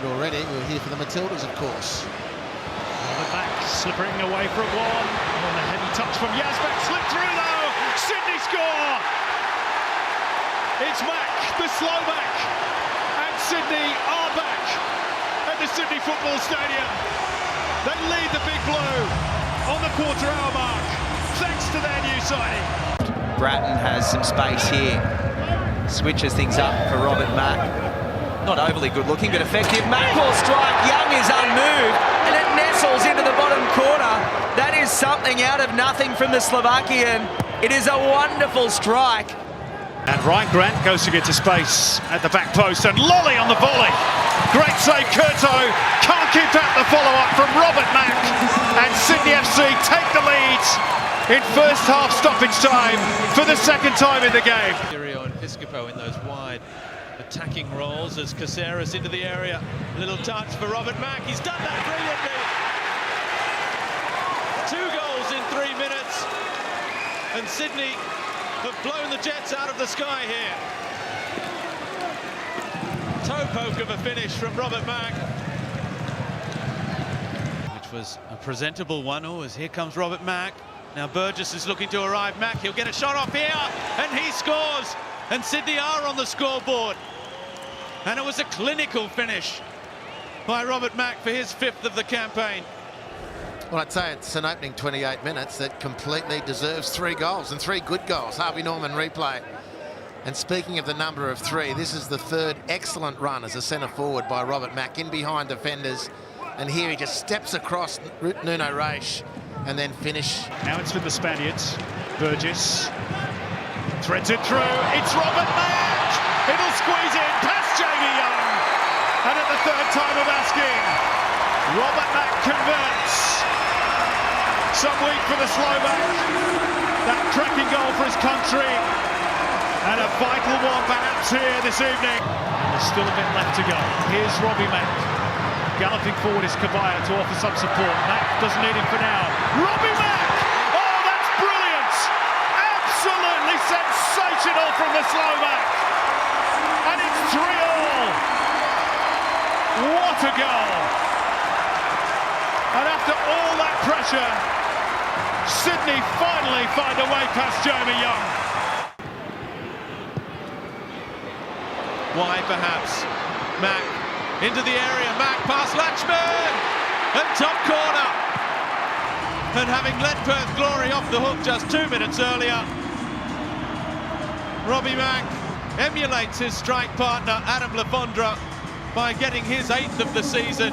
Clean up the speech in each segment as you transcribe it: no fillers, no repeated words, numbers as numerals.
already. We're here for the Matildas, of course. Robert Mak slipping away from one. On a heavy touch from Yazbek, slipped through though. Sydney score. It's Mak, the Slovak, and Sydney are back at the Sydney Football Stadium. They lead the Big Blue on the quarter-hour mark, thanks to their new signing. Bratton has some space here. Switches things up for Robert Mak. Not overly good looking, but effective. Mak will strike. Young is unmoved, and it nestles into the bottom corner. That is something out of nothing from the Slovakian. It is a wonderful strike. And Ryan Grant goes to get to space at the back post, and Lolly on the volley. Great save, Curto. Can't keep out the follow-up from Robert Mak. And Sydney FC take the lead in first half stoppage time for the second time in the game. And Piscopo in those wide attacking roles as Caceres into the area. A little touch for Robert Mak. He's done that brilliantly. 2 goals in 3 minutes. And Sydney have blown the Jets out of the sky here. Toe poke of a finish from Robert Mak. Which was a presentable one. Oh, as here comes Robert Mak. Now Burgess is looking to arrive. Mak, he'll get a shot off here, and he scores. And Sydney are on the scoreboard. And it was a clinical finish by Robert Mak for his 5th of the campaign. Well, I'd say it's an opening 28 minutes that completely deserves 3 goals, and 3 good goals. Harvey Norman replay. And speaking of the number of 3, this is the 3rd excellent run as a centre forward by Robert Mak in behind defenders. And here he just steps across Nuno Reis and then finish. Now it's for the Spaniards. Burgess threads it through. It's Robert Mak. It'll squeeze in past Jamie Young. And at the 3rd time of asking, Robert Mak converts. Some week for the Slovak. That cracking goal for his country. And a vital one perhaps here this evening. And there's still a bit left to go. Here's Robbie Mak. Galloping forward is Kabaya to offer some support. Mak doesn't need him for now. Robbie Mak! Oh, that's brilliant! Absolutely sensational from the Slovak. And it's 3-all. What a goal! And after all that pressure, Sydney finally find a way past Jamie Young. Why perhaps? Mak into the area. Mak past Latchman and top corner. And having let Perth Glory off the hook just 2 minutes earlier, Robbie Mak emulates his strike partner Adam Lafondra by getting his 8th of the season.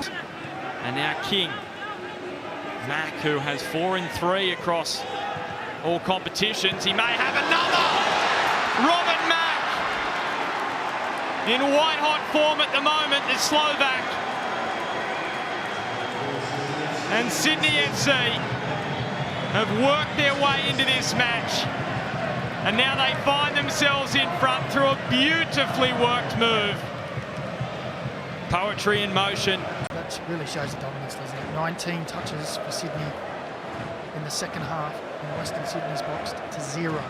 And now King. Mak, who has 4 in 3 across all competitions. He may have another. Robert Mak in white-hot form at the moment, the Slovak. And Sydney FC have worked their way into this match. And now they find themselves in front through a beautifully worked move. Poetry in motion. That really shows the dominance, doesn't it? 19 touches for Sydney in the second half, and Western Sydney's boxed to 0.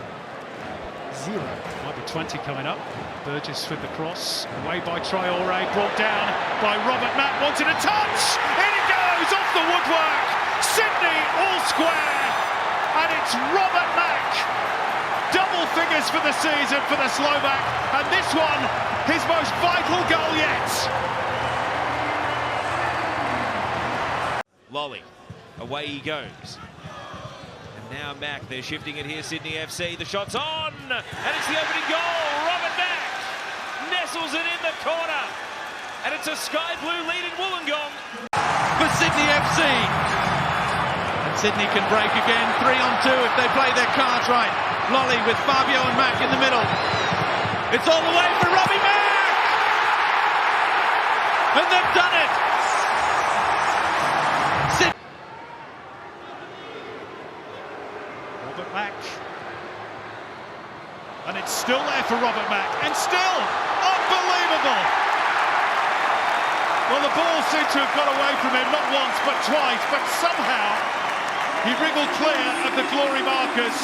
Might be 20 coming up. Burgess with the cross. Away by Traore, brought down by Robert Mak. Wanted a touch! In it goes off the woodwork! Sydney all square! And it's Robert Mak! Double figures for the season for the Slovak. And this one, his most vital goal yet. Lolly, away he goes. And now Mak, they're shifting it here, Sydney FC. The shot's on! And it's the opening goal! Robert Mak nestles it in the corner. And it's a sky blue lead in Wollongong for Sydney FC. And Sydney can break again, 3-on-2 if they play their cards right. Lolly with Fabio and Mak in the middle. It's all the way for Robbie Mak! And they've done it! Robert Mak. And it's still there for Robert Mak. And still, unbelievable! Well, the ball seemed to have got away from him, not once, but twice. But somehow, he wriggled clear of the glory markers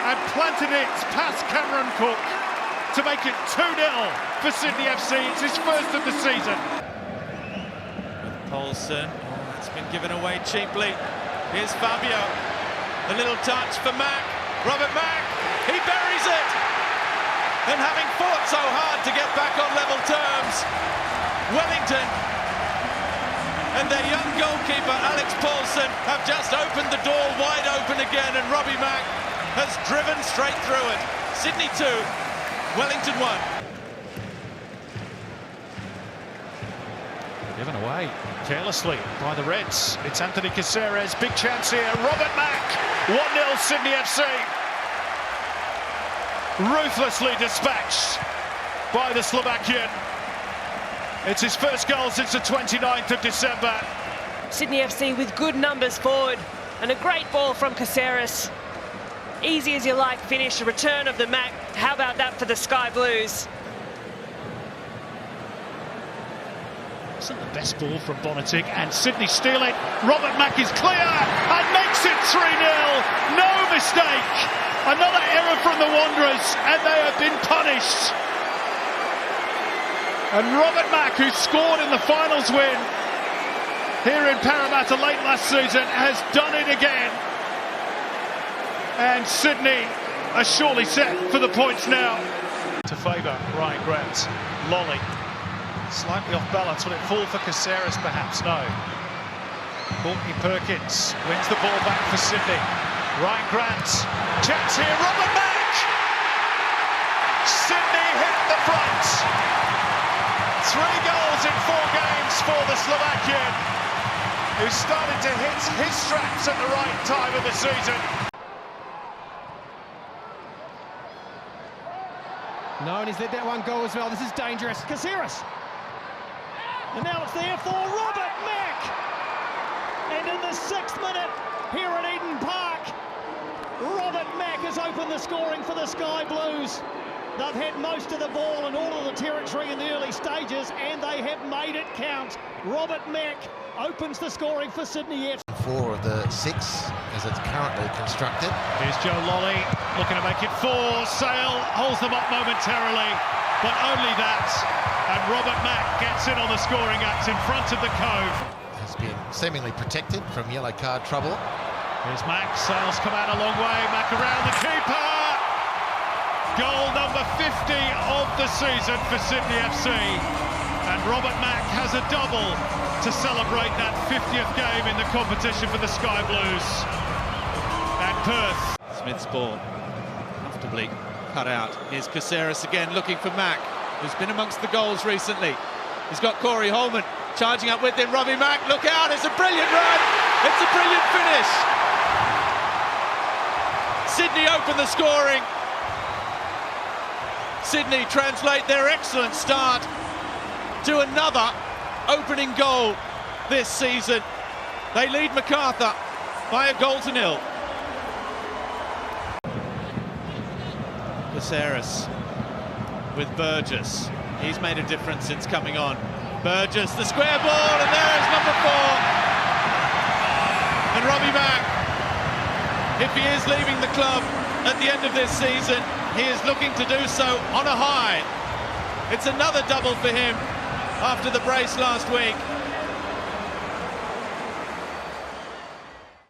and planted it past Cameron Cook to make it 2-0 for Sydney FC. It's his first of the season. Paulson, it's been given away cheaply. Here's Fabio, a little touch for Mak. Robert Mak, he buries it. And having fought so hard to get back on level terms, Wellington and their young goalkeeper Alex Paulson have just opened the door wide open again, and Robbie Mak has driven straight through it. Sydney 2, Wellington 1. Given away carelessly by the Reds. It's Anthony Caceres, big chance here. Robert Mak, 1-0 Sydney FC. Ruthlessly dispatched by the Slovakian. It's his first goal since the 29th of December. Sydney FC with good numbers forward and a great ball from Caceres. Easy as you like finish, a return of the Mak. How about that for the Sky Blues? Isn't the best ball from Bonatic, and Sydney steal it. Robert Mak is clear and makes it 3-0. No mistake. Another error from the Wanderers, and they have been punished. And Robert Mak, who scored in the finals win here in Parramatta late last season, has done it again. And Sydney are surely set for the points now. To favour Ryan Grant. Lolly. Slightly off balance. Will it fall for Caceres? Perhaps no. Courtney Perkins wins the ball back for Sydney. Ryan Grant. Chance here. Robert Mak! Sydney hit the front. 3 goals in 4 games for the Slovakian, who started to hit his straps at the right time of the season. No, and he's let that one go as well. This is dangerous. Caceres. And now it's there for Robert Mak. And in the 6th minute here at Eden Park, Robert Mak has opened the scoring for the Sky Blues. They've had most of the ball and all of the territory in the early stages, and they have made it count. Robert Mak opens the scoring for Sydney FC. 4 of the 6 as it's currently constructed. Here's Joe Lolly looking to make it 4. Sale holds them up momentarily, but only that. And Robert Mak gets in on the scoring act in front of the Cove. Has been seemingly protected from yellow card trouble. Here's Mak. Sale's come out a long way. Mak around the keeper. Goal number 50 of the season for Sydney FC. And Robert Mak has a double to celebrate that 50th game in the competition for the Sky Blues at Perth. Smith's ball, comfortably cut out. Here's Caceres again, looking for Mak, who's been amongst the goals recently. He's got Corey Holman charging up with him. Robbie Mak, look out, it's a brilliant run. It's a brilliant finish. Sydney open the scoring. Sydney translate their excellent start to another opening goal this season. They lead MacArthur by 1-0. Caceres with Burgess. He's made a difference since coming on. Burgess, the square ball, and there is number 4. And Robbie Mak, if he is leaving the club at the end of this season, he is looking to do so on a high. It's another double for him after the brace last week.